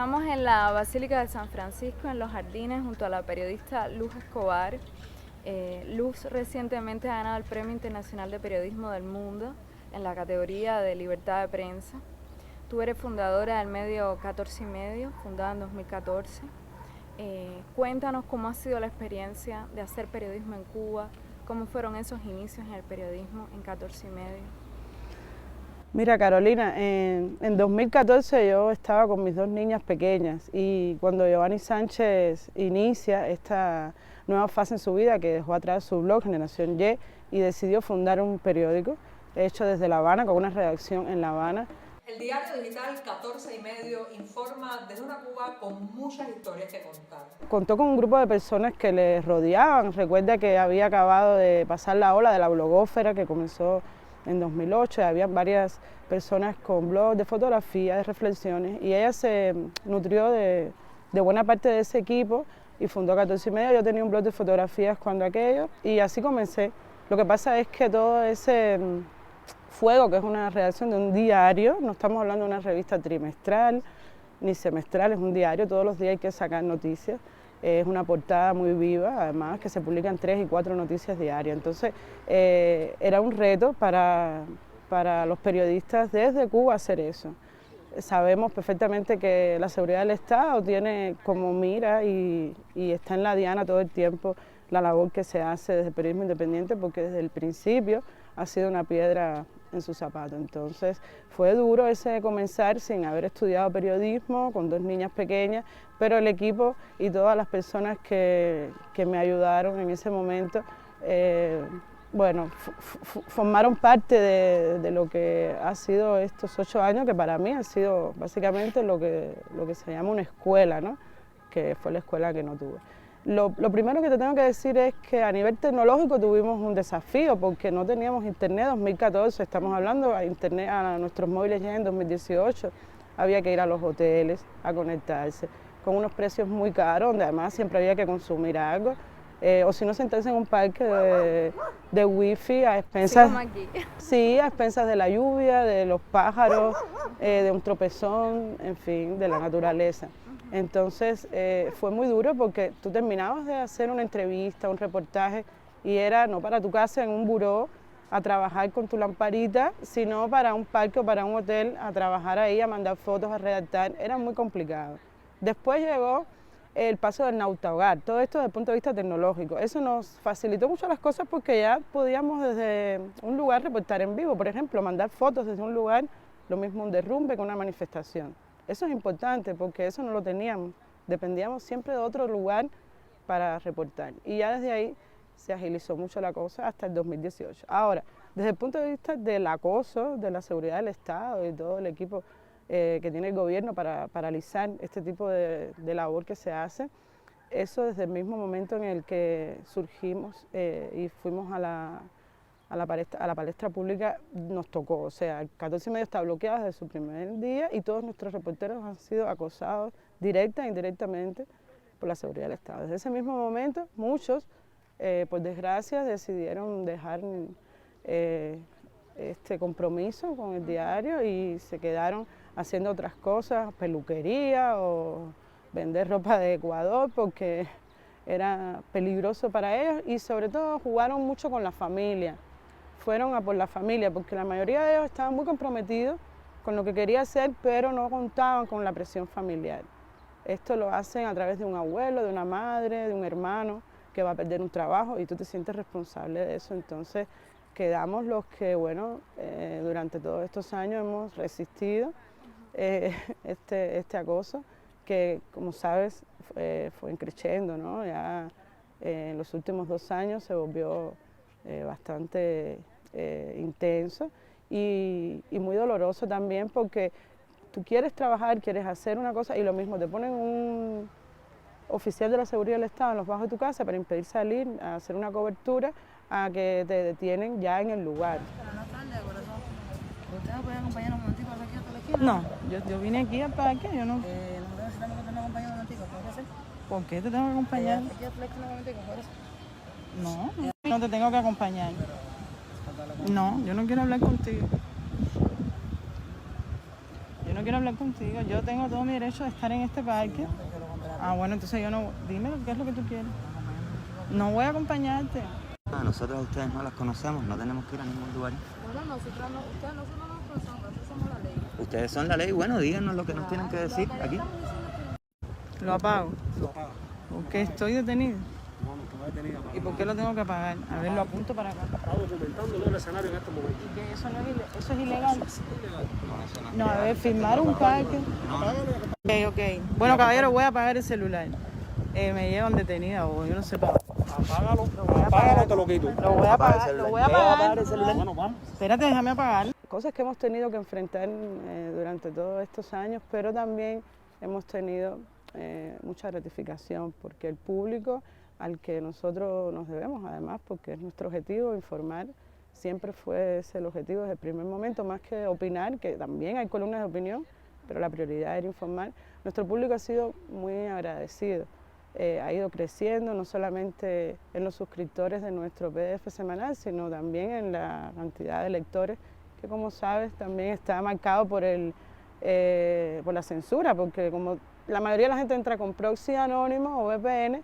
Estamos en la Basílica de San Francisco, en los jardines, junto a la periodista Luz Escobar. Luz recientemente ha ganado el Premio Internacional de Periodismo del Mundo en la categoría de Libertad de Prensa. Tú eres fundadora del medio 14 y medio, fundada en 2014. Cuéntanos cómo ha sido la experiencia de hacer periodismo en Cuba, cómo fueron esos inicios en el periodismo en 14 y medio. Mira, Carolina, en 2014 yo estaba con mis dos niñas pequeñas y cuando Giovanni Sánchez inicia esta nueva fase en su vida, que dejó atrás su blog Generación Y y decidió fundar un periódico hecho desde La Habana, con una redacción en La Habana. El diario digital 14 y medio informa desde una Cuba con muchas historias que contar. Contó con un grupo de personas que le rodeaban. Recuerda que había acabado de pasar la ola de la blogósfera que comenzó en 2008, había varias personas con blogs de fotografía, de reflexiones, y ella se nutrió de buena parte de ese equipo y fundó 14 y medio. Yo tenía un blog de fotografías cuando aquello, y así comencé. Lo que pasa es que todo ese fuego, que es una redacción de un diario, no estamos hablando de una revista trimestral ni semestral, es un diario, todos los días hay que sacar noticias. Es una portada muy viva, además que se publican 3 y 4 noticias diarias. Entonces era un reto para los periodistas desde Cuba hacer eso. Sabemos perfectamente que la seguridad del Estado tiene como mira y está en la diana todo el tiempo la labor que se hace desde el periodismo independiente, porque desde el principio ha sido una piedra en su zapato. Entonces fue duro ese comenzar sin haber estudiado periodismo, con dos niñas pequeñas, pero el equipo y todas las personas que me ayudaron en ese momento, bueno, formaron parte de lo que ha sido estos 8 años, que para mí han sido básicamente lo que se llama una escuela, ¿no? Que fue la escuela que no tuve. Lo primero que te tengo que decir es que a nivel tecnológico tuvimos un desafío porque no teníamos internet en 2014, estamos hablando de internet a nuestros móviles ya en 2018, había que ir a los hoteles a conectarse con unos precios muy caros, donde además siempre había que consumir algo, o si no sentarse en un parque de wifi a expensas, sí, como aquí. Sí, a expensas de la lluvia, de los pájaros, de un tropezón, en fin, de la naturaleza. Entonces fue muy duro porque tú terminabas de hacer una entrevista, un reportaje, y era no para tu casa en un buró a trabajar con tu lamparita, sino para un parque o para un hotel a trabajar ahí, a mandar fotos, a redactar. Era muy complicado. Después llegó el paso del nautahogar, todo esto desde el punto de vista tecnológico. Eso nos facilitó mucho las cosas porque ya podíamos desde un lugar reportar en vivo, por ejemplo, mandar fotos desde un lugar, lo mismo un derrumbe que una manifestación. Eso es importante porque eso no lo teníamos, dependíamos siempre de otro lugar para reportar. Y ya desde ahí se agilizó mucho la cosa hasta el 2018. Ahora, desde el punto de vista del acoso, de la seguridad del Estado y todo el equipo que tiene el gobierno para paralizar este tipo de labor que se hace, eso desde el mismo momento en el que surgimos y fuimos a la palestra pública nos tocó. O sea, el 14 y medio está bloqueado desde su primer día y todos nuestros reporteros han sido acosados directa e indirectamente por la seguridad del Estado. Desde ese mismo momento, muchos, por desgracia, decidieron dejar este compromiso con el diario y se quedaron haciendo otras cosas, peluquería o vender ropa de Ecuador, porque era peligroso para ellos y sobre todo jugaron mucho con la familia. Fueron a por la familia, porque la mayoría de ellos estaban muy comprometidos con lo que quería hacer, pero no contaban con la presión familiar. Esto lo hacen a través de un abuelo, de una madre, de un hermano que va a perder un trabajo y tú te sientes responsable de eso. Entonces quedamos los que, bueno, durante todos estos años hemos resistido este acoso, que como sabes fue creciendo, ¿no? Ya en los últimos 2 años se volvió bastante intenso y muy doloroso también, porque tú quieres trabajar, quieres hacer una cosa y lo mismo, te ponen un oficial de la seguridad del Estado en los bajos de tu casa para impedir salir a hacer una cobertura, a que te detienen ya en el lugar. Buenas tardes, corazón. ¿Usted me puede acompañar un momentico aquí hasta la esquina? No, yo vine aquí al parque, yo no... Nosotros necesitamos que usted me acompañe un momentico, ¿puede ser? ¿Por qué te tengo que acompañar? Aquí hasta la esquina un momentico, ¿puede ser? No te tengo que acompañar. No, yo no quiero hablar contigo. Yo no no quiero hablar contigo. Yo tengo todo mi derecho de estar en este parque. Ah, bueno, entonces yo no... Dime qué es lo que tú quieres. No voy a acompañarte. Nosotros a ustedes no las conocemos, no tenemos que ir a ningún lugar. Bueno, nosotros no nos conocemos, nosotros somos la ley. Ustedes son la ley, bueno, díganos lo que nos tienen que decir aquí. Lo apago. Lo apaga. Porque estoy detenido. No, no está detenida. ¿Y por qué lo tengo que apagar? A ver, lo apunto para acá. Está documentando el escenario en este momento. ¿Y que eso, no es eso es ilegal? Es ilegal. No, a ver, firmar un parque. Ok. Bueno, caballero, voy a apagar el celular. Me llevan detenida o yo no sé para. Apágalo, apágalo, te lo quito. Lo voy a apagar, lo voy a apagar. Bueno, vamos. Espérate, déjame apagar. Cosas que hemos tenido que enfrentar durante todos estos años, pero también hemos tenido mucha gratificación porque el público al que nosotros nos debemos, además, porque es nuestro objetivo informar, siempre fue ese el objetivo desde el primer momento, más que opinar, que también hay columnas de opinión, pero la prioridad era informar. Nuestro público ha sido muy agradecido. Ha ido creciendo no solamente en los suscriptores de nuestro PDF semanal, sino también en la cantidad de lectores que, como sabes, también está marcado por la censura, porque como la mayoría de la gente entra con proxy anónimo o VPN,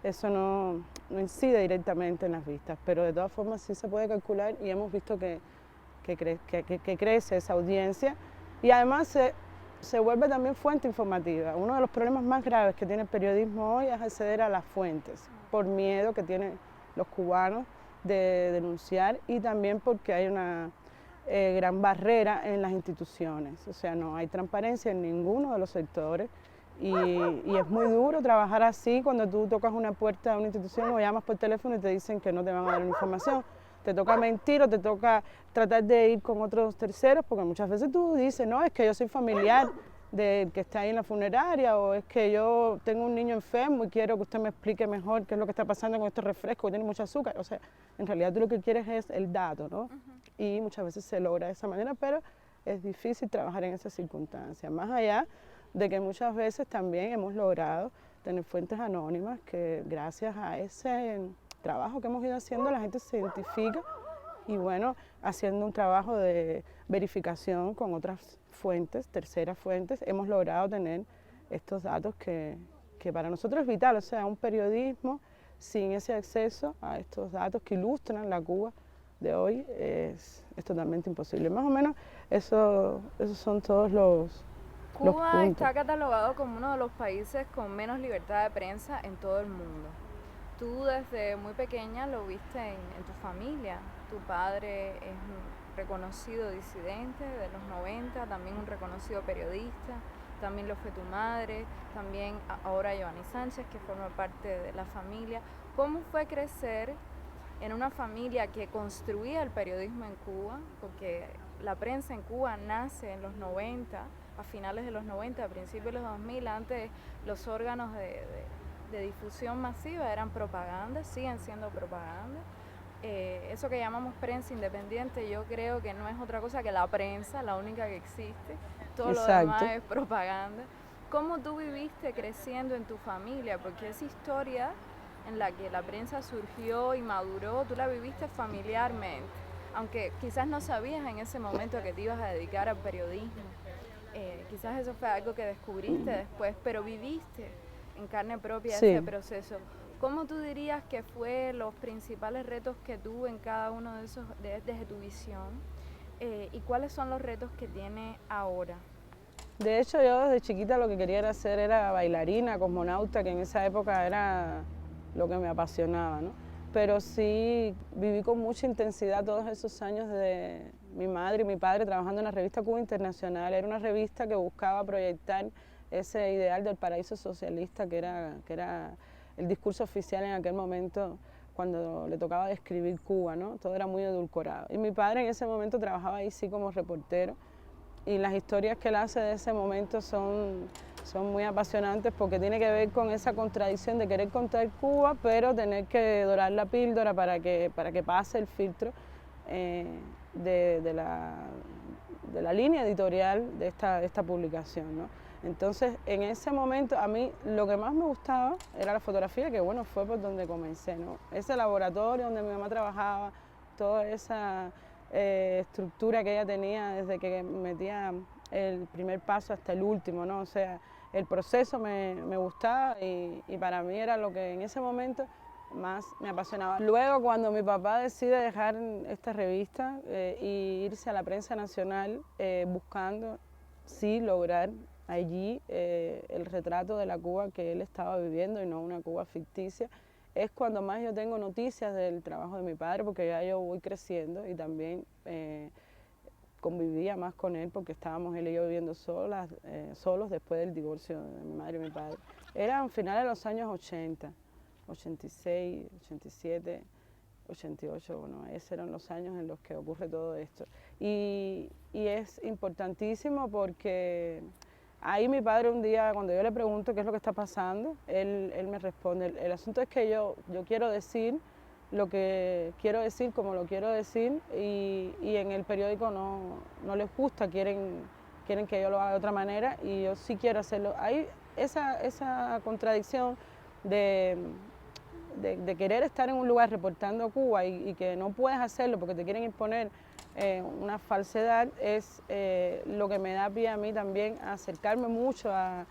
eso no incide directamente en las vistas, pero de todas formas sí se puede calcular y hemos visto que crece esa audiencia y además se vuelve también fuente informativa. Uno de los problemas más graves que tiene el periodismo hoy es acceder a las fuentes, por miedo que tienen los cubanos de denunciar y también porque hay una gran barrera en las instituciones, o sea, no hay transparencia en ninguno de los sectores y es muy duro trabajar así cuando tú tocas una puerta de una institución o llamas por teléfono y te dicen que no te van a dar información. Te toca mentir o te toca tratar de ir con otros terceros, porque muchas veces tú dices, no, es que yo soy familiar del que está ahí en la funeraria, o es que yo tengo un niño enfermo y quiero que usted me explique mejor qué es lo que está pasando con este refresco que tiene mucho azúcar. O sea, en realidad tú lo que quieres es el dato, ¿no? Y muchas veces se logra de esa manera, pero es difícil trabajar en esas circunstancias. Más allá de que muchas veces también hemos logrado tener fuentes anónimas que gracias a ese trabajo que hemos ido haciendo, la gente se identifica y bueno, haciendo un trabajo de verificación con otras fuentes, terceras fuentes, hemos logrado tener estos datos que para nosotros es vital, o sea, un periodismo sin ese acceso a estos datos que ilustran la Cuba de hoy es totalmente imposible. Más o menos esos son todos los Cuba puntos. está catalogado como uno de los países con menos libertad de prensa en todo el mundo. Tú desde muy pequeña lo viste en tu familia. Tu padre es un reconocido disidente de los 90, también un reconocido periodista, también lo fue tu madre, también ahora Giovanni Sánchez, que forma parte de la familia. ¿Cómo fue crecer en una familia que construía el periodismo en Cuba? Porque la prensa en Cuba nace en los 90, a finales de los 90, a principios de los 2000, antes los órganos de difusión masiva eran propaganda, siguen siendo propaganda. Eso que llamamos prensa independiente, yo creo que no es otra cosa que la prensa, la única que existe. Todo lo demás es propaganda. ¿Cómo tú viviste creciendo en tu familia? Porque esa historia en la que la prensa surgió y maduró, tú la viviste familiarmente, aunque quizás no sabías en ese momento que te ibas a dedicar al periodismo. Quizás eso fue algo que descubriste después, pero viviste en carne propia ese proceso. ¿Cómo tú dirías que fue los principales retos que tuvo en cada uno de esos, desde tu visión? ¿Y cuáles son los retos que tiene ahora? De hecho, yo desde chiquita lo que quería hacer era bailarina, cosmonauta, que en esa época era lo que me apasionaba, ¿no? Pero sí viví con mucha intensidad todos esos años de mi madre y mi padre trabajando en la revista Cuba Internacional. Era una revista que buscaba proyectar ese ideal del paraíso socialista que era el discurso oficial en aquel momento cuando le tocaba describir Cuba, ¿no? Todo era muy edulcorado. Y mi padre en ese momento trabajaba ahí sí como reportero y las historias que él hace de ese momento son muy apasionantes porque tiene que ver con esa contradicción de querer contar Cuba, pero tener que dorar la píldora para que pase el filtro de la línea editorial de esta publicación, ¿no? Entonces, en ese momento, a mí lo que más me gustaba era la fotografía, que bueno, fue por donde comencé, ¿no? Ese laboratorio donde mi mamá trabajaba, toda esa estructura que ella tenía desde que metía el primer paso hasta el último, ¿no? O sea, el proceso me gustaba y para mí era lo que en ese momento más me apasionaba. Luego, cuando mi papá decide dejar esta revista y irse a la prensa nacional buscando, sí, lograr allí el retrato de la Cuba que él estaba viviendo y no una Cuba ficticia, es cuando más yo tengo noticias del trabajo de mi padre, porque ya yo voy creciendo y también convivía más con él porque estábamos él y yo viviendo solos después del divorcio de mi madre y mi padre. Eran finales de los años 80, 86, 87, 88, bueno, esos eran los años en los que ocurre todo esto. Y es importantísimo porque ahí mi padre un día, cuando yo le pregunto qué es lo que está pasando, él me responde, el asunto es que yo quiero decir lo que quiero decir como lo quiero decir y en el periódico no les gusta, quieren que yo lo haga de otra manera y yo sí quiero hacerlo. Hay esa contradicción de querer estar en un lugar reportando Cuba y que no puedes hacerlo porque te quieren imponer una falsedad, es lo que me da pie a mí también a acercarme mucho a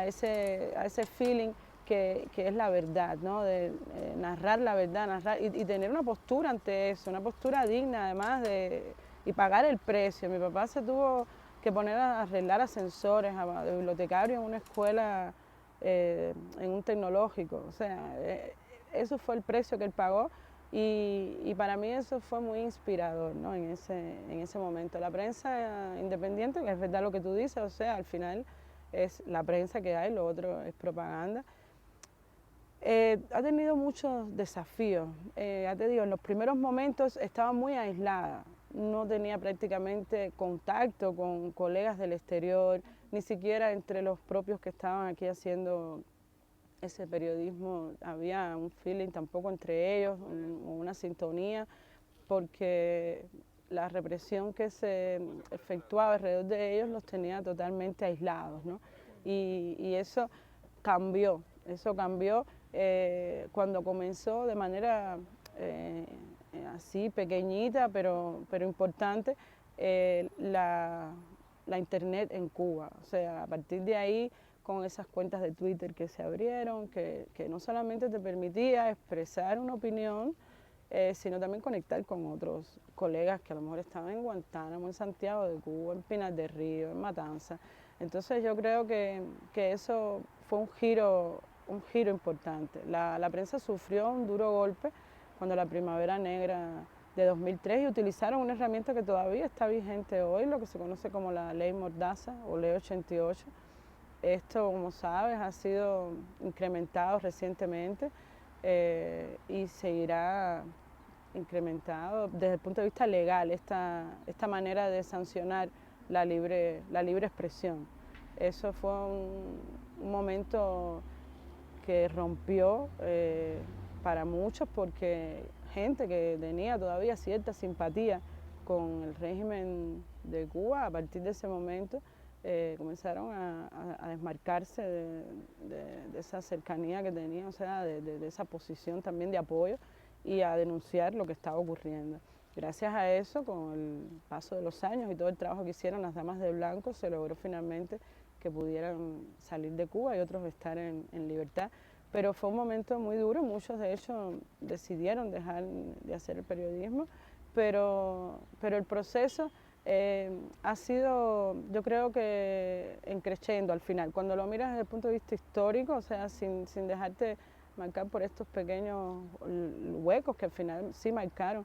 ese feeling que es la verdad, ¿no? De narrar la verdad, narrar y tener una postura ante eso, una postura digna además y pagar el precio. Mi papá se tuvo que poner a arreglar ascensores, de bibliotecario en una escuela, en un tecnológico, o sea, eso fue el precio que él pagó y para mí eso fue muy inspirador, ¿no? en ese momento. La prensa independiente, que es verdad lo que tú dices, o sea, al final es la prensa que hay, lo otro es propaganda. Ha tenido muchos desafíos, ya te digo, en los primeros momentos estaba muy aislada, no tenía prácticamente contacto con colegas del exterior, ni siquiera entre los propios que estaban aquí haciendo ese periodismo había un feeling tampoco entre ellos, una sintonía, porque la represión que se efectuaba alrededor de ellos los tenía totalmente aislados, ¿no? Y eso cambió cuando comenzó de manera así pequeñita pero importante la internet en Cuba. O sea, a partir de ahí, con esas cuentas de Twitter que se abrieron, que no solamente te permitía expresar una opinión, sino también conectar con otros colegas que a lo mejor estaban en Guantánamo, en Santiago de Cuba, en Pinar del Río, en Matanzas. Entonces yo creo que eso fue un giro importante. La prensa sufrió un duro golpe cuando la Primavera Negra de 2003 y utilizaron una herramienta que todavía está vigente hoy, lo que se conoce como la Ley Mordaza o Ley 88. Esto, como sabes, ha sido incrementado recientemente y seguirá incrementado desde el punto de vista legal esta manera de sancionar la libre expresión. Eso fue un momento que rompió para muchos porque gente que tenía todavía cierta simpatía con el régimen de Cuba, a partir de ese momento comenzaron a desmarcarse de esa cercanía que tenía, o sea, de esa posición también de apoyo y a denunciar lo que estaba ocurriendo. Gracias a eso, con el paso de los años y todo el trabajo que hicieron las damas de blanco, se logró finalmente que pudieran salir de Cuba y otros estar en libertad. Pero fue un momento muy duro, muchos de ellos decidieron dejar de hacer el periodismo, pero el proceso ha sido, yo creo que creciendo al final. Cuando lo miras desde el punto de vista histórico, o sea, sin dejarte marcar por estos pequeños huecos que al final sí marcaron,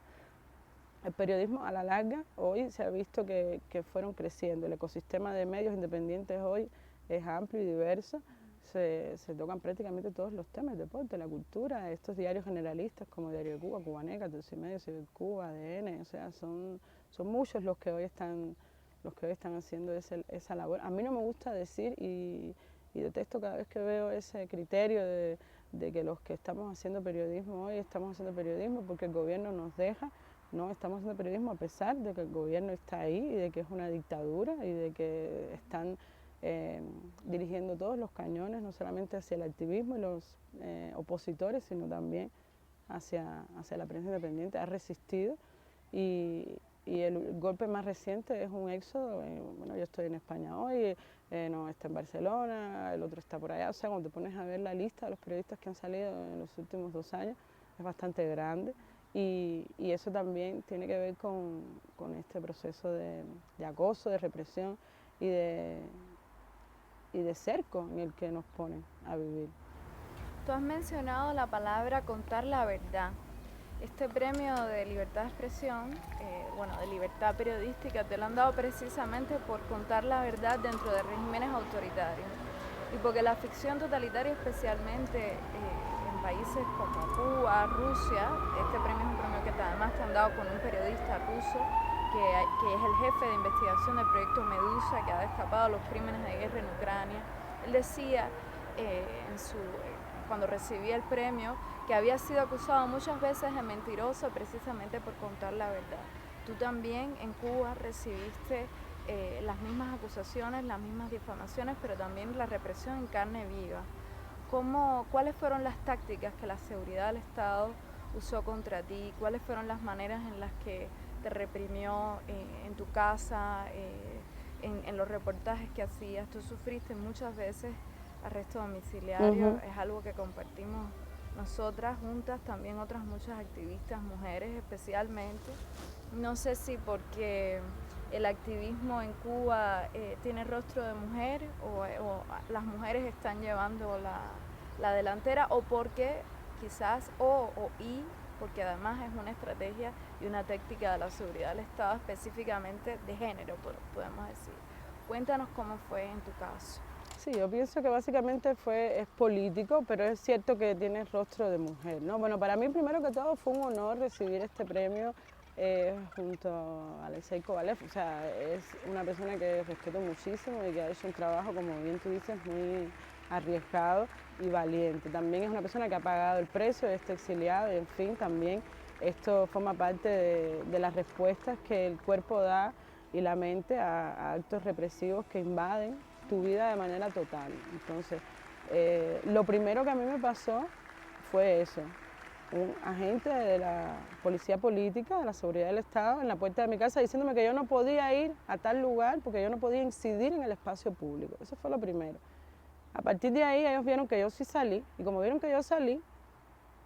el periodismo a la larga hoy se ha visto que fueron creciendo. El ecosistema de medios independientes hoy es amplio y diverso. Se tocan prácticamente todos los temas, el deporte, la cultura, estos diarios generalistas como Diario de Cuba, Cubaneca, Tercimedio, Cibercuba, ADN, o sea, son muchos los que hoy están haciendo esa labor. A mí no me gusta decir y detesto cada vez que veo ese criterio de que los que estamos haciendo periodismo hoy estamos haciendo periodismo porque el gobierno nos deja. No, estamos haciendo periodismo a pesar de que el gobierno está ahí y de que es una dictadura y de que están dirigiendo todos los cañones, no solamente hacia el activismo y los opositores, sino también hacia la prensa independiente. Ha resistido y y el golpe más reciente es un éxodo. Bueno, yo estoy en España hoy, no está en Barcelona, el otro está por allá. O sea, cuando te pones a ver la lista de los periodistas que han salido en los últimos 2 años, es bastante grande. Y eso también tiene que ver con este proceso de acoso, de represión y de cerco en el que nos ponen a vivir. Tú has mencionado la palabra contar la verdad. Este premio de libertad de expresión, de libertad periodística, te lo han dado precisamente por contar la verdad dentro de regímenes autoritarios. Y porque la ficción totalitaria, especialmente en países como Cuba, Rusia, este premio es un premio que además te han dado con un periodista ruso, que es el jefe de investigación del proyecto Medusa, que ha destapado los crímenes de guerra en Ucrania. Él decía cuando recibía el premio que había sido acusado muchas veces de mentiroso precisamente por contar la verdad. Tú también en Cuba recibiste las mismas acusaciones, las mismas difamaciones, pero también la represión en carne viva. ¿Cuáles fueron las tácticas que la seguridad del Estado usó contra ti? ¿Cuáles fueron las maneras en las que te reprimió en tu casa, en los reportajes que hacías? Tú sufriste muchas veces arresto domiciliario, es algo que compartimos nosotras juntas, también otras muchas activistas, mujeres especialmente. No sé si porque el activismo en Cuba tiene rostro de mujer o las mujeres están llevando la delantera, o porque quizás, porque además es una estrategia y una táctica de la seguridad del Estado específicamente de género, podemos decir. Cuéntanos cómo fue en tu caso. Sí, yo pienso que básicamente es político, pero es cierto que tiene rostro de mujer, ¿no? Bueno, para mí primero que todo fue un honor recibir este premio junto a Alexei Kovalev. O sea, es una persona que respeto muchísimo y que ha hecho un trabajo, como bien tú dices, muy arriesgado y valiente. También es una persona que ha pagado el precio, está exiliado y en fin, también esto forma parte de las respuestas que el cuerpo da y la mente a actos represivos que invaden tu vida de manera total. Entonces, lo primero que a mí me pasó fue eso, un agente de la policía política, de la seguridad del Estado, en la puerta de mi casa diciéndome que yo no podía ir a tal lugar porque yo no podía incidir en el espacio público. Eso fue lo primero. A partir de ahí ellos vieron que yo sí salí, y como vieron que yo salí,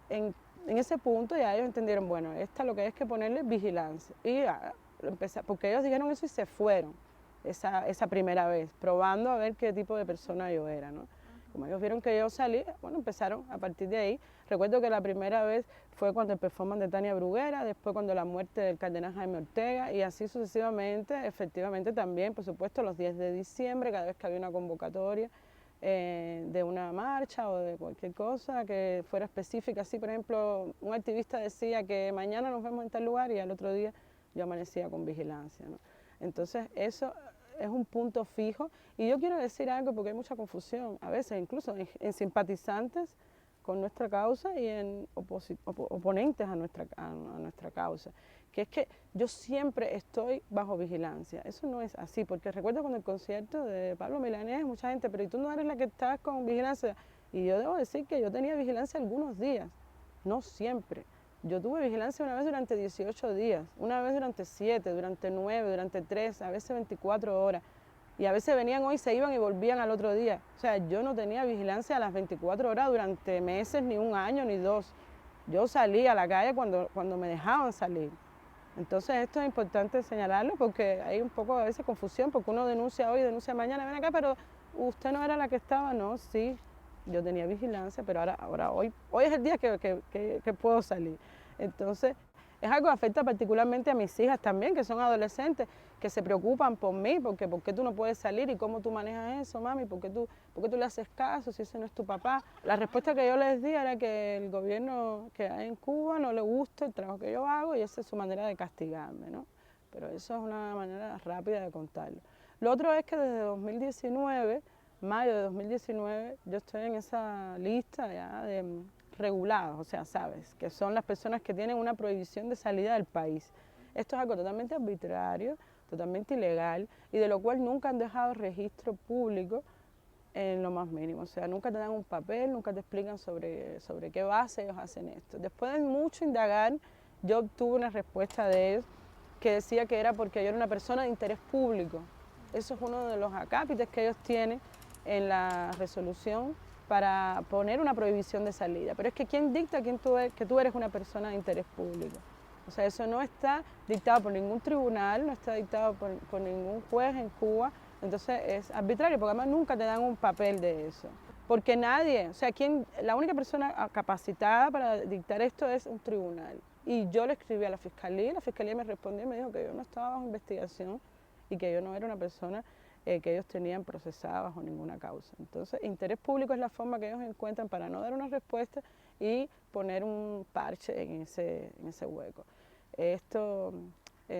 en ese punto ya ellos entendieron, bueno, esta lo que es que ponerle vigilancia. Y porque ellos dijeron eso y se fueron esa primera vez, probando a ver qué tipo de persona yo era, ¿no? Como ellos vieron que yo salí, bueno, empezaron a partir de ahí. Recuerdo que la primera vez fue cuando el performance de Tania Bruguera, después cuando la muerte del cardenal Jaime Ortega, y así sucesivamente, efectivamente también, por supuesto, los 10 de diciembre, cada vez que había una convocatoria de una marcha o de cualquier cosa que fuera específica. Así, por ejemplo, un activista decía que mañana nos vemos en tal lugar y al otro día yo amanecía con vigilancia, ¿no? Entonces eso es un punto fijo, y yo quiero decir algo porque hay mucha confusión, a veces incluso en simpatizantes con nuestra causa y en oponentes a nuestra causa, que es que yo siempre estoy bajo vigilancia. Eso no es así, porque recuerdo cuando el concierto de Pablo Milanés, mucha gente, pero ¿y tú no eres la que estás con vigilancia? Y yo debo decir que yo tenía vigilancia algunos días, no siempre. Yo tuve vigilancia una vez durante 18 días, una vez durante 7, durante 9, durante 3, a veces 24 horas. Y a veces venían hoy, se iban y volvían al otro día. O sea, yo no tenía vigilancia a las 24 horas durante meses, ni un año, ni 2. Yo salía a la calle cuando me dejaban salir. Entonces esto es importante señalarlo porque hay un poco a veces confusión, porque uno denuncia hoy, denuncia mañana, ven acá, pero usted no era la que estaba, no, sí. Yo tenía vigilancia, pero hoy es el día que puedo salir. Entonces, es algo que afecta particularmente a mis hijas también, que son adolescentes, que se preocupan por mí, porque ¿por qué tú no puedes salir? ¿Y cómo tú manejas eso, mami? ¿Por qué tú le haces caso si ese no es tu papá? La respuesta que yo les di era que el gobierno que hay en Cuba no le gusta el trabajo que yo hago y esa es su manera de castigarme, ¿no? Pero eso es una manera rápida de contarlo. Lo otro es que desde 2019, mayo de 2019, yo estoy en esa lista ya de regulados, o sea, sabes, que son las personas que tienen una prohibición de salida del país. Esto es algo totalmente arbitrario, totalmente ilegal y de lo cual nunca han dejado registro público en lo más mínimo. O sea, nunca te dan un papel, nunca te explican sobre qué base ellos hacen esto. Después de mucho indagar, yo obtuve una respuesta de ellos que decía que era porque yo era una persona de interés público. Eso es uno de los acápites que ellos tienen en la resolución para poner una prohibición de salida. Pero es que ¿quién dicta que tú eres una persona de interés público? O sea, eso no está dictado por ningún tribunal, no está dictado por ningún juez en Cuba, entonces es arbitrario, porque además nunca te dan un papel de eso. Porque nadie, o sea, la única persona capacitada para dictar esto es un tribunal. Y yo le escribí a la fiscalía me respondió y me dijo que yo no estaba bajo investigación y que yo no era una persona que ellos tenían procesada bajo ninguna causa. Entonces, interés público es la forma que ellos encuentran para no dar una respuesta y poner un parche en ese hueco. Esto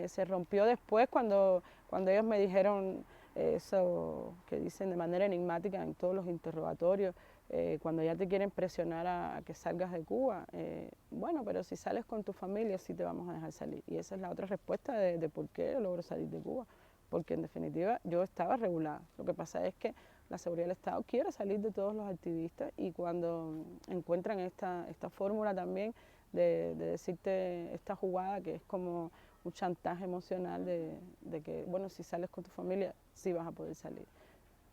se rompió después cuando ellos me dijeron eso que dicen de manera enigmática en todos los interrogatorios, cuando ya te quieren presionar a que salgas de Cuba. Bueno, pero si sales con tu familia sí te vamos a dejar salir. Y esa es la otra respuesta de por qué yo logro salir de Cuba. Porque en definitiva yo estaba regulada. Lo que pasa es que la seguridad del Estado quiere salir de todos los activistas y cuando encuentran esta fórmula también de decirte esta jugada que es como un chantaje emocional de que, bueno, si sales con tu familia sí vas a poder salir.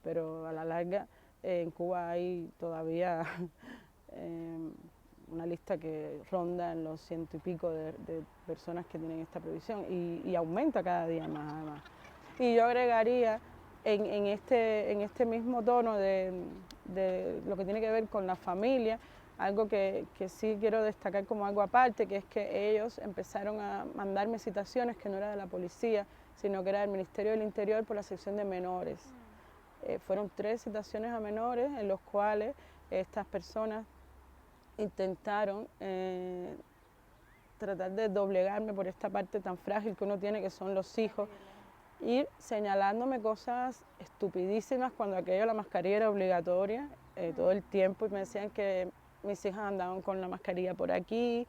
Pero a la larga en Cuba hay todavía una lista que ronda en los 100 y pico de personas que tienen esta prohibición y aumenta cada día más además. Y yo agregaría en este mismo tono de lo que tiene que ver con la familia, algo que sí quiero destacar como algo aparte, que es que ellos empezaron a mandarme citaciones que no era de la policía, sino que era del Ministerio del Interior por la sección de menores. Fueron 3 citaciones a menores en los cuales estas personas intentaron tratar de doblegarme por esta parte tan frágil que uno tiene, que son los hijos, ir señalándome cosas estupidísimas cuando aquello la mascarilla era obligatoria todo el tiempo y me decían que mis hijas andaban con la mascarilla por aquí,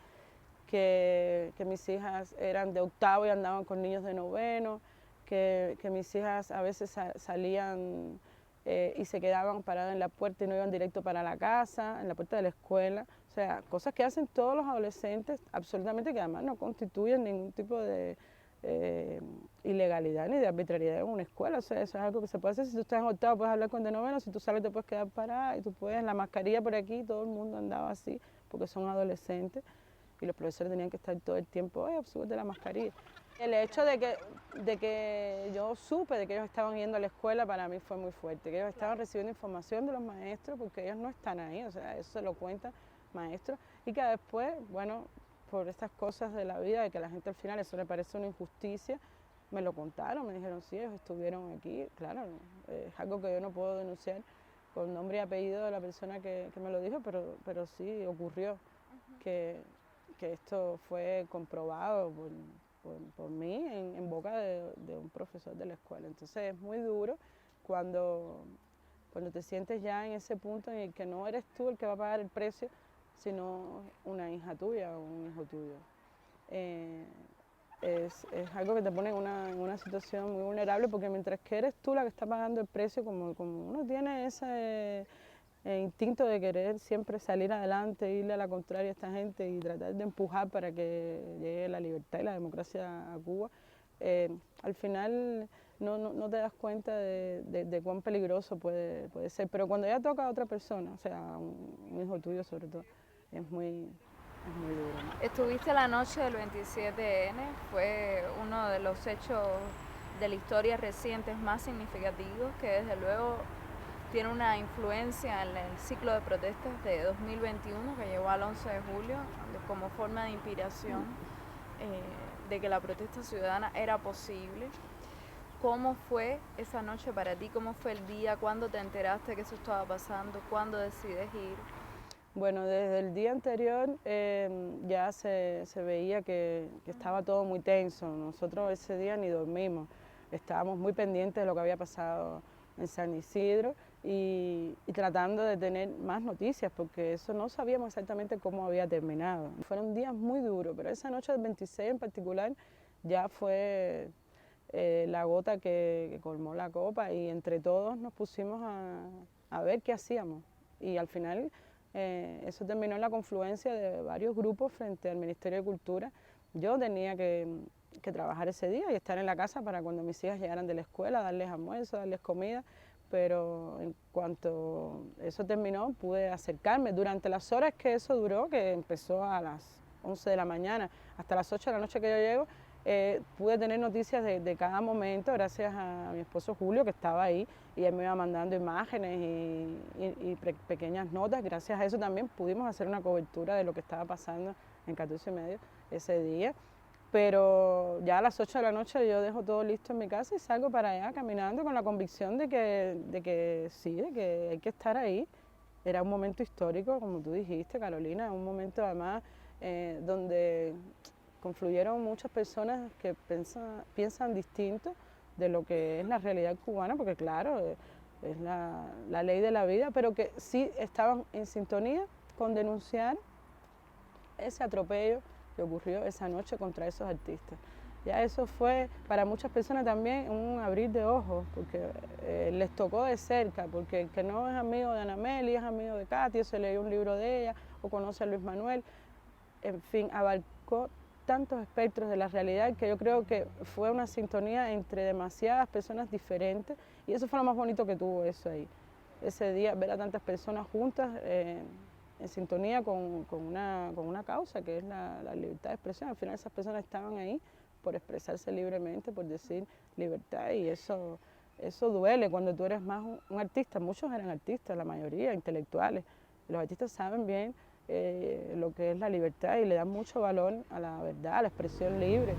que mis hijas eran de 8º y andaban con niños de 9º, que mis hijas a veces salían y se quedaban paradas en la puerta y no iban directo para la casa, en la puerta de la escuela. O sea, cosas que hacen todos los adolescentes, absolutamente, que además no constituyen ningún tipo de ilegalidad ni de arbitrariedad en una escuela. O sea, eso es algo que se puede hacer. Si tú estás en 8º puedes hablar con de 9º, si tú sales te puedes quedar parada y tú puedes, la mascarilla por aquí, todo el mundo andaba así, porque son adolescentes y los profesores tenían que estar todo el tiempo, oye, súbete la mascarilla. El hecho de que yo supe de que ellos estaban yendo a la escuela para mí fue muy fuerte, que ellos estaban recibiendo información de los maestros porque ellos no están ahí, o sea, eso se lo cuentan maestros y que después, bueno, por estas cosas de la vida, de que a la gente al final eso le parece una injusticia, me lo contaron, me dijeron, sí, ellos estuvieron aquí, claro, es algo que yo no puedo denunciar con nombre y apellido de la persona que me lo dijo, pero sí ocurrió que esto fue comprobado por mí en boca de un profesor de la escuela. Entonces es muy duro cuando te sientes ya en ese punto en el que no eres tú el que va a pagar el precio, sino una hija tuya o un hijo tuyo. Es algo que te pone en una situación muy vulnerable porque mientras que eres tú la que está pagando el precio, como uno tiene ese instinto de querer siempre salir adelante, irle a la contraria a esta gente y tratar de empujar para que llegue la libertad y la democracia a Cuba, al final no te das cuenta de cuán peligroso puede ser. Pero cuando ya toca a otra persona, o sea, un hijo tuyo sobre todo, es muy duro, ¿no? Estuviste la noche del 27N, fue uno de los hechos de la historia recientes más significativos que desde luego tiene una influencia en el ciclo de protestas de 2021 que llegó al 11 de julio como forma de inspiración de que la protesta ciudadana era posible. ¿Cómo fue esa noche para ti? ¿Cómo fue el día? ¿Cuándo te enteraste que eso estaba pasando? ¿Cuándo decides ir? Bueno, desde el día anterior ya se veía que estaba todo muy tenso. Nosotros ese día ni dormimos, estábamos muy pendientes de lo que había pasado en San Isidro y tratando de tener más noticias, porque eso no sabíamos exactamente cómo había terminado. Fueron días muy duros, pero esa noche del 26 en particular ya fue la gota que colmó la copa y entre todos nos pusimos a ver qué hacíamos. Y al final eso terminó en la confluencia de varios grupos frente al Ministerio de Cultura. Yo tenía que que trabajar ese día y estar en la casa para cuando mis hijas llegaran de la escuela, darles almuerzo, darles comida, pero en cuanto eso terminó pude acercarme. Durante las horas que eso duró, que empezó a las 11 de la mañana hasta las 8 de la noche que yo llego, pude tener noticias de cada momento gracias a mi esposo Julio, que estaba ahí, y él me iba mandando imágenes y pequeñas notas. Gracias a eso también pudimos hacer una cobertura de lo que estaba pasando en 14 y medio ese día. Pero ya a las 8 de la noche yo dejo todo listo en mi casa y salgo para allá caminando con la convicción de que sí, de que hay que estar ahí. Era un momento histórico, como tú dijiste, Carolina, un momento además donde confluyeron muchas personas que piensan distinto de lo que es la realidad cubana, porque claro, es la ley de la vida, pero que sí estaban en sintonía con denunciar ese atropello que ocurrió esa noche contra esos artistas. Ya eso fue para muchas personas también un abrir de ojos, porque les tocó de cerca, porque el que no es amigo de Ana Meli, es amigo de Katy, o se leyó un libro de ella, o conoce a Luis Manuel, en fin, abarcó tantos espectros de la realidad que yo creo que fue una sintonía entre demasiadas personas diferentes, y eso fue lo más bonito que tuvo eso ahí. Ese día, ver a tantas personas juntas en sintonía con una causa que es la libertad de expresión. Al final esas personas estaban ahí por expresarse libremente, por decir libertad, y eso duele cuando tú eres más un artista. Muchos eran artistas, la mayoría, intelectuales. Los artistas saben bien lo que es la libertad y le dan mucho valor a la verdad, a la expresión libre.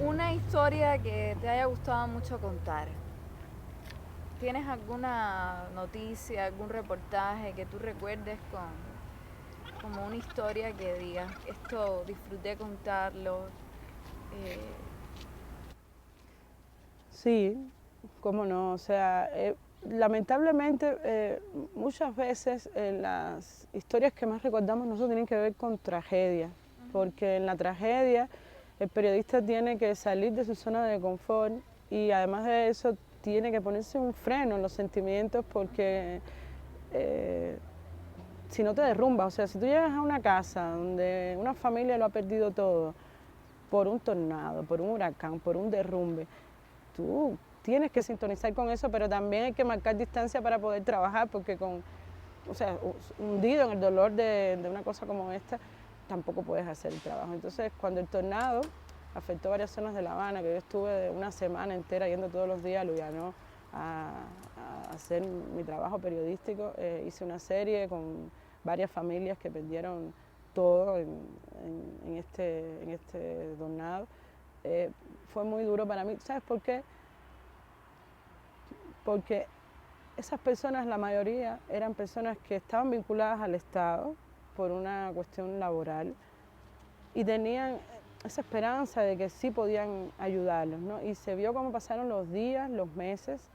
Una historia que te haya gustado mucho contar. ¿Tienes alguna noticia, algún reportaje que tú recuerdes como una historia que digas, esto disfruté contarlo? Sí, cómo no, o sea, lamentablemente muchas veces las historias que más recordamos nosotros tienen que ver con tragedias, porque en la tragedia el periodista tiene que salir de su zona de confort y además de eso tiene que ponerse un freno en los sentimientos porque si no te derrumbas, o sea, si tú llegas a una casa donde una familia lo ha perdido todo por un tornado, por un huracán, por un derrumbe, tú tienes que sintonizar con eso, pero también hay que marcar distancia para poder trabajar, porque hundido en el dolor de una cosa como esta, tampoco puedes hacer el trabajo. Entonces, cuando el tornado afectó varias zonas de La Habana, que yo estuve una semana entera yendo todos los días a Luyano a hacer mi trabajo periodístico, hice una serie con varias familias que perdieron todo en este tornado. Fue muy duro para mí. ¿Sabes por qué? Porque esas personas, la mayoría, eran personas que estaban vinculadas al Estado por una cuestión laboral y tenían esa esperanza de que sí podían ayudarlos, ¿no? Y se vio cómo pasaron los días, los meses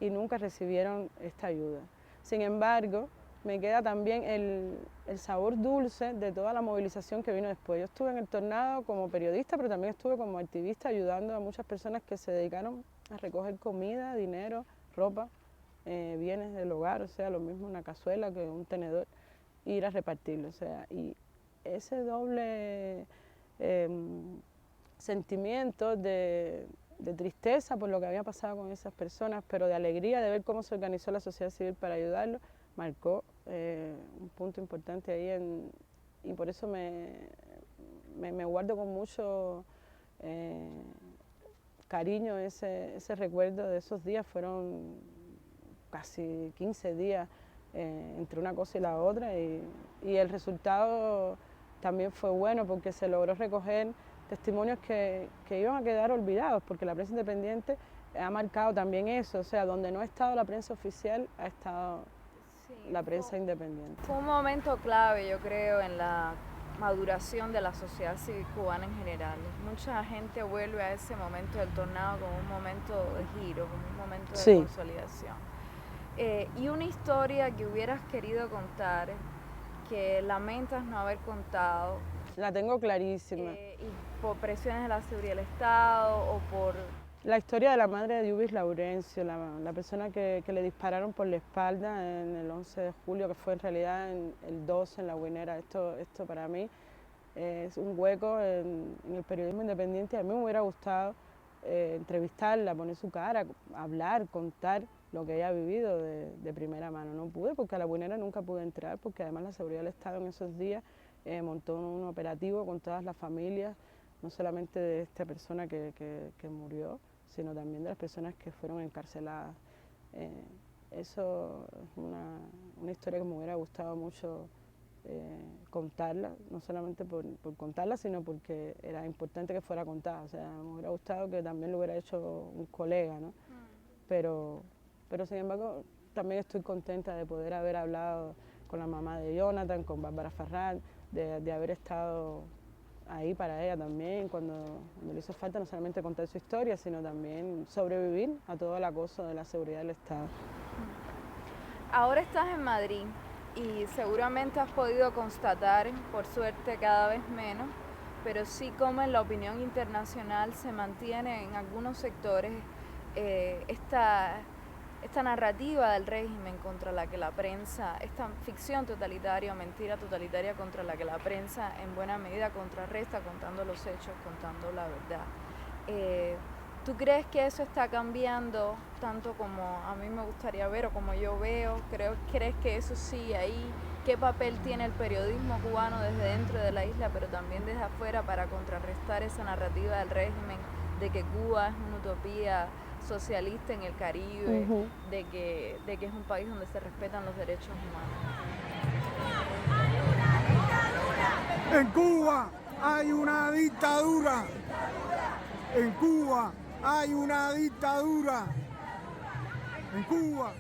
y nunca recibieron esta ayuda. Sin embargo, me queda también el sabor dulce de toda la movilización que vino después. Yo estuve en el tornado como periodista, pero también estuve como activista ayudando a muchas personas que se dedicaron a recoger comida, dinero, ropa, bienes del hogar, o sea, lo mismo una cazuela que un tenedor, e ir a repartirlo. O sea, y ese doble sentimiento de tristeza por lo que había pasado con esas personas, pero de alegría de ver cómo se organizó la sociedad civil para ayudarlos, marcó un punto importante ahí y por eso me guardo con mucho cariño ese recuerdo de esos días. Fueron casi 15 días entre una cosa y la otra y el resultado también fue bueno porque se logró recoger testimonios que iban a quedar olvidados, porque la prensa independiente ha marcado también eso, o sea, donde no ha estado la prensa oficial, ha estado la prensa independiente. Fue un momento clave, yo creo, en la maduración de la sociedad civil cubana en general. Mucha gente vuelve a ese momento del tornado como un momento de giro, como un momento de consolidación. Y una historia que hubieras querido contar, que lamentas no haber contado. La tengo clarísima. Y por presiones de la seguridad del Estado o por... La historia de la madre de Yubis Laurencio, la persona que le dispararon por la espalda en el 11 de julio, que fue en realidad el 12 en La Guinera. Esto para mí es un hueco en el periodismo independiente. A mí me hubiera gustado entrevistarla, poner su cara, hablar, contar lo que ella ha vivido de primera mano. No pude porque a La Buinera nunca pude entrar, porque además la seguridad del Estado en esos días montó un operativo con todas las familias, no solamente de esta persona que murió, sino también de las personas que fueron encarceladas. Eso es una historia que me hubiera gustado mucho contarla, no solamente por contarla, sino porque era importante que fuera contada. O sea, me hubiera gustado que también lo hubiera hecho un colega, ¿no? Pero sin embargo, también estoy contenta de poder haber hablado con la mamá de Jonathan, con Bárbara Farrán, de haber estado ahí para ella también, cuando le hizo falta no solamente contar su historia, sino también sobrevivir a todo el acoso de la seguridad del Estado. Ahora estás en Madrid y seguramente has podido constatar, por suerte cada vez menos, pero sí como en la opinión internacional se mantiene en algunos sectores esta narrativa del régimen contra la que la prensa, esta ficción totalitaria o mentira totalitaria contra la que la prensa en buena medida contrarresta contando los hechos, contando la verdad. ¿Tú crees que eso está cambiando tanto como a mí me gustaría ver o como yo veo? ¿Crees que eso sigue ahí? ¿Qué papel tiene el periodismo cubano desde dentro de la isla, pero también desde afuera para contrarrestar esa narrativa del régimen de que Cuba es una utopía socialista en el Caribe, de que es un país donde se respetan los derechos humanos? En Cuba hay una dictadura. En Cuba hay una dictadura. En Cuba.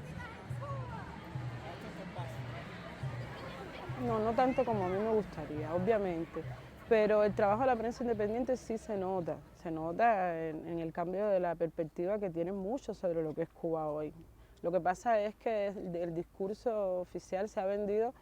No tanto como a mí me gustaría, obviamente, pero el trabajo de la prensa independiente sí se nota en el cambio de la perspectiva que tienen muchos sobre lo que es Cuba hoy. Lo que pasa es que el discurso oficial se ha vendido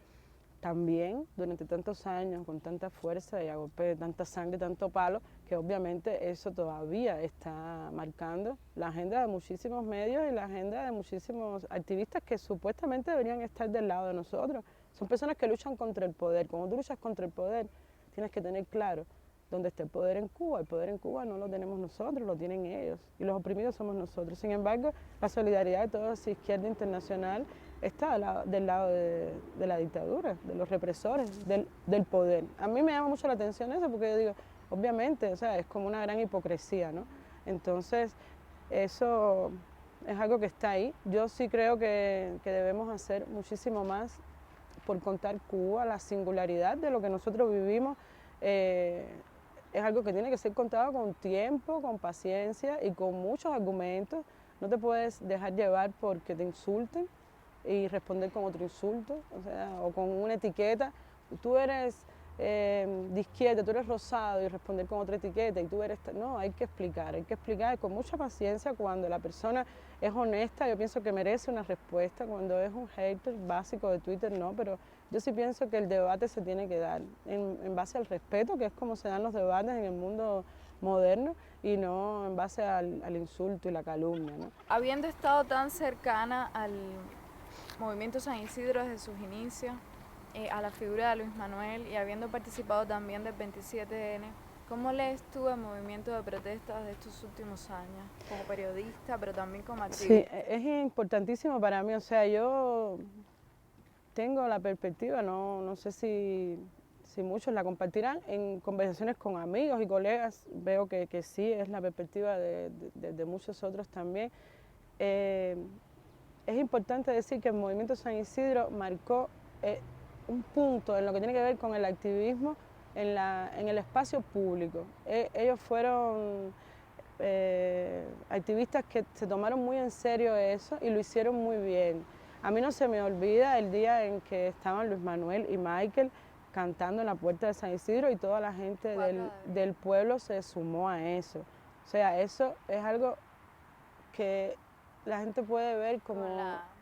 también durante tantos años, con tanta fuerza y a golpe de tanta sangre, tanto palo, que obviamente eso todavía está marcando la agenda de muchísimos medios y la agenda de muchísimos activistas que supuestamente deberían estar del lado de nosotros. Son personas que luchan contra el poder. Cuando tú luchas contra el poder, tienes que tener claro dónde está el poder en Cuba. El poder en Cuba no lo tenemos nosotros, lo tienen ellos. Y los oprimidos somos nosotros. Sin embargo, la solidaridad de toda esa izquierda internacional está del lado de la dictadura, de los represores, del poder. A mí me llama mucho la atención eso porque yo digo, obviamente, o sea, es como una gran hipocresía, ¿no? Entonces, eso es algo que está ahí. Yo sí creo que debemos hacer muchísimo más por contar Cuba, la singularidad de lo que nosotros vivimos. Es algo que tiene que ser contado con tiempo, con paciencia y con muchos argumentos. No te puedes dejar llevar porque te insulten y responder con otro insulto, o sea, o con una etiqueta. Tú eres de izquierda, tú eres rosado y responder con otra etiqueta y tú eres... No, hay que explicar con mucha paciencia. Cuando la persona es honesta, yo pienso que merece una respuesta. Cuando es un hater básico de Twitter, no, pero yo sí pienso que el debate se tiene que dar en base al respeto, que es como se dan los debates en el mundo moderno, y no en base al insulto y la calumnia, ¿no? Habiendo estado tan cercana al Movimiento San Isidro desde sus inicios, a la figura de Luis Manuel y habiendo participado también del 27N, ¿cómo lees tú el movimiento de protestas de estos últimos años como periodista, pero también como activista? Sí, es importantísimo para mí. O sea, yo tengo la perspectiva, no sé si muchos la compartirán, en conversaciones con amigos y colegas, veo que sí, es la perspectiva de muchos otros también. Es importante decir que el Movimiento San Isidro marcó un punto en lo que tiene que ver con el activismo en el espacio público. Ellos fueron activistas que se tomaron muy en serio eso y lo hicieron muy bien. A mí no se me olvida el día en que estaban Luis Manuel y Michael cantando en la puerta de San Isidro y toda la gente del pueblo se sumó a eso. O sea, eso es algo que la gente puede ver como...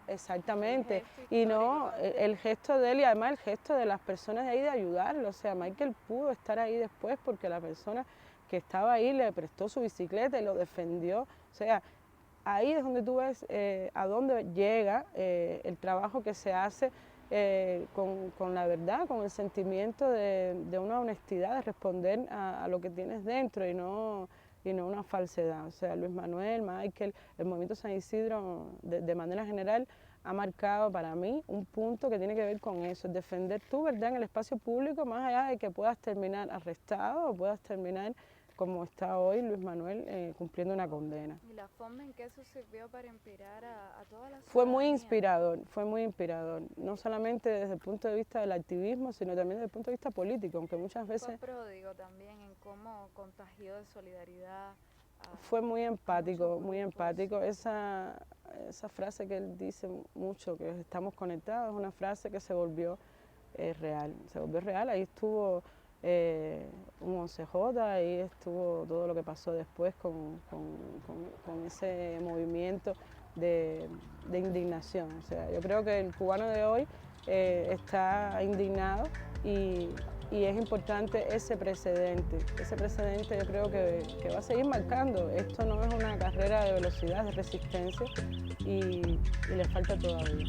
Exactamente, y no, el gesto de él y además el gesto de las personas de ahí de ayudarlo. O sea, Michael pudo estar ahí después porque la persona que estaba ahí le prestó su bicicleta y lo defendió. O sea, ahí es donde tú ves a dónde llega el trabajo que se hace con la verdad, con el sentimiento de una honestidad, de responder a lo que tienes dentro y no una falsedad. O sea, Luis Manuel, Michael, el movimiento San Isidro de manera general ha marcado para mí un punto que tiene que ver con eso, defender tu verdad en el espacio público, más allá de que puedas terminar arrestado o puedas terminar como está hoy Luis Manuel cumpliendo una condena. ¿Y la forma en que eso sirvió para inspirar a toda la Fue muy inspirador, no solamente desde el punto de vista del activismo, sino también desde el punto de vista político, aunque muchas veces... Fue pródigo también en cómo contagió de solidaridad. Fue muy empático, muy empático. Esa frase que él dice mucho, que estamos conectados, es una frase que se volvió real, ahí estuvo un 11J, ahí estuvo todo lo que pasó después con ese movimiento de indignación. O sea, yo creo que el cubano de hoy está indignado y es importante ese precedente yo creo que va a seguir marcando. Esto no es una carrera de velocidad, de resistencia y le falta todavía.